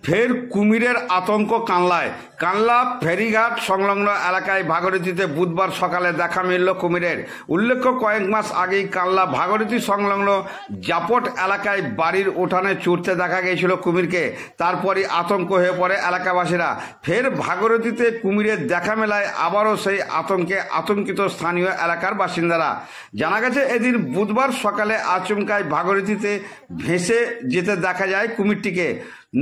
ফের কুমিরের আতঙ্ক কানলায়। কানলা ফেরিঘাট সংলগ্ন এলাকায় ভাগীরথীতে বুধবার সকালে দেখা মিলল কুমিরের। উল্লেখ্য, কয়েক মাস আগেই কানলা ভাগীরথী সংলগ্ন জাপট এলাকায় বাড়ির উঠানে চড়তে দেখা গিয়েছিল কুমিরকে। তারপরই আতঙ্ক হয়ে পড়ে এলাকাবাসীরা। ফের ভাগীরথীতে কুমিরের দেখা মেলায় আবারও সেই আতঙ্কে আতঙ্কিত স্থানীয় এলাকার বাসিন্দারা। জানা গেছে, এদিন বুধবার সকালে আচমকায় ভাগীরথীতে ভেসে যেতে দেখা যায় কুমিরটিকে।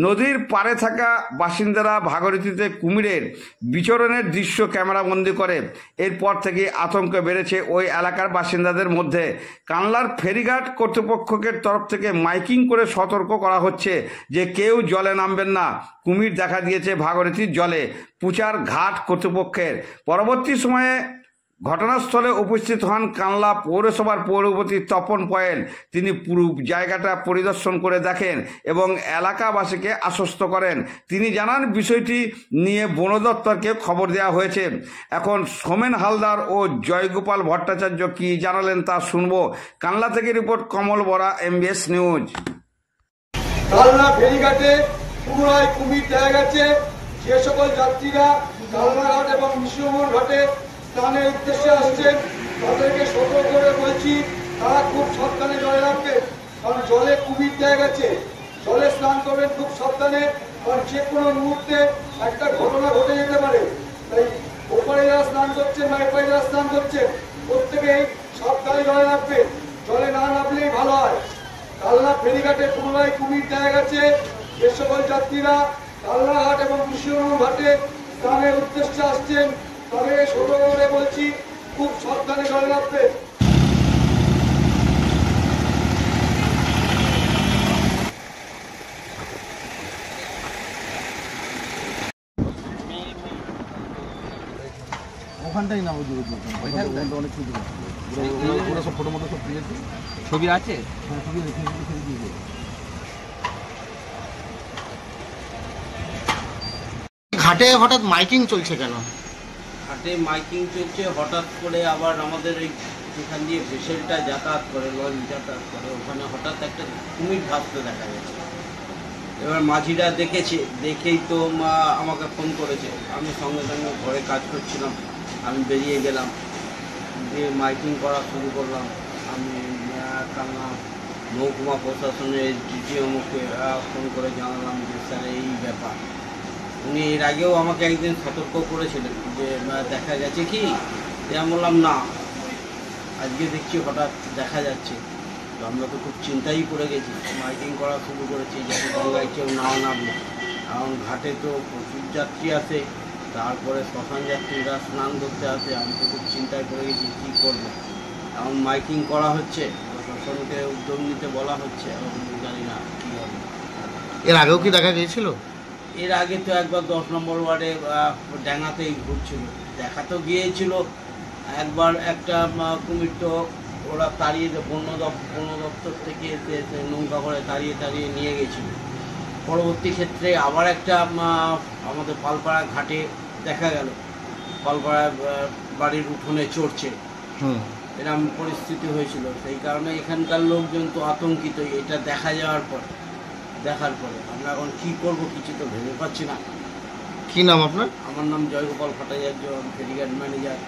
নদীর পাড়ে থাকা বাসিন্দারা ভাগীরথীতে কুমিরের বিচরণের দৃশ্য ক্যামেরাবন্দি করে। এরপর থেকে আতঙ্ক বেড়েছে ওই এলাকার বাসিন্দাদের মধ্যে। কানলার ফেরিঘাট কর্তৃপক্ষকে তরফ থেকে মাইকিং করে সতর্ক করা হচ্ছে যে কেউ জলে নামবেন না। কুমির দেখা দিয়েছে ভাগীরথীর জলে। পুচার ঘাট কর্তৃপক্ষের পরবর্তী সময়ে ঘটনাস্থলে উপস্থিত হন কানলা পৌরসভার পৌরপতি তপন পয়েল। তিনি পুরো জায়গাটা পরিদর্শন করে দেখেন এবং এলাকাবাসীকে আশ্বস্ত করেন। তিনি জানান, বিষয়টি নিয়ে বন দপ্তরকে খবর দেওয়া হয়েছে। এখন সোমেন হালদার ও জয়গোপাল ভট্টাচার্য কি জানালেন তা শুনবো। কানলা থেকে রিপোর্ট কমল বরা, MBS নিউজ। কালনা ফেরিঘাটে পুনরায় কুমির দেখা গেছে। যে সকল যাত্রীরা কালনাঘাট এবং মিশ্রমোহন ঘাটে স্নানের উদ্দেশ্যে আসছেন তাদেরকে সতর্ক করে বলছি, তারা খুব সাবধানে জলে নামবে, কারণ জলে কুমির দেখা গেছে। জলে স্নান করবেন খুব সাবধানে, কারণ যে কোনো মুহূর্তে একটা ঘটনা ঘটে যেতে পারে। তাই ওপারে যারা স্নান করছেন বা এপারে যারা স্নান করছেন প্রত্যেকেই সাবধানে জলে নামবে। জলে না নামলেই ভালো হয়। কালনা ফেরিঘাটে পুনরায় কুমির দেখা গেছে। যে সকল যাত্রীরা কালনাঘাট এবং মিশ্রমোহন ঘাটে স্নানের উদ্দেশ্যে আসছেন তাদেরকে সতর্ক করে বলছি, খুব সাবধানে জলে নামবে। ওখানটাই না অনেক সব ফটো মতো সব দিয়েছে, ছবি আছে, ছবি রেখে দিয়েছে। ঘাটে হঠাৎ মাইকিং চলছে কেন? ঘাটে মাইকিং চলছে হঠাৎ করে। আবার আমাদের এই যেখান দিয়ে ভেসেলটা যাতায়াত করে, লঞ্চ যাতায়াত করে, ওখানে হঠাৎ একটা কুমির ভাসতে দেখা গেছে। এবার মাঝিরা দেখেছে, দেখেই তো আমাকে ফোন করেছে। আমি সঙ্গে সঙ্গে ঘরে কাজ করছিলাম, আমি বেরিয়ে গেলাম, দিয়ে মাইকিং করা শুরু করলাম। আমি কালনা মহকুমা প্রশাসনের DTMকে ফোন করে জানালাম যে স্যার এই ব্যাপার। উনি এর আগেও আমাকে একদিন সতর্ক করেছিলেন যে দেখা গেছে কি, আমি বললাম না, আজকে দেখছি হঠাৎ দেখা যাচ্ছে। তো আমরা তো খুব চিন্তাই পড়ে গেছি, মাইকিং করা শুরু করেছি যাতে গঙ্গায় কেউ নাও নামবে। কারণ ঘাটে তো প্রচুর যাত্রী আসে, তারপরে শ্মশান যাত্রীরা স্নান করতে আসে। আমি তো খুব চিন্তায় পড়ে গেছি কী করবো। এখন মাইকিং করা হচ্ছে, প্রশাসনকে উদ্যোগ নিতে বলা হচ্ছে, এবং জানি না কী হবে। এর আগেও কি দেখা গিয়েছিল? এর আগে তো একবার 10 নম্বর ওয়ার্ডে ডাঙাতেই ঘুরছিল, দেখা তো গিয়েছিল একবার। একটা কুমির তো ওরা তাড়িয়ে, বন দপ্তর থেকে নৌকা করে তাড়িয়ে নিয়ে গেছিল। পরবর্তী ক্ষেত্রে আবার একটা আমাদের পালপাড়া ঘাটে দেখা গেল, পালপাড়া বাড়ির উঠোনে চড়ছে, এরকম পরিস্থিতি হয়েছিল। সেই কারণে এখানকার লোকজন তো আতঙ্কিত এটা দেখার পরে। আমরা এখন কী করবো কিছু তো ভেবে পাচ্ছি না। কি নাম আপনার? আমার নাম জয়গোপাল ভট্টাচার্য, ফেরিঘাট ম্যানেজার।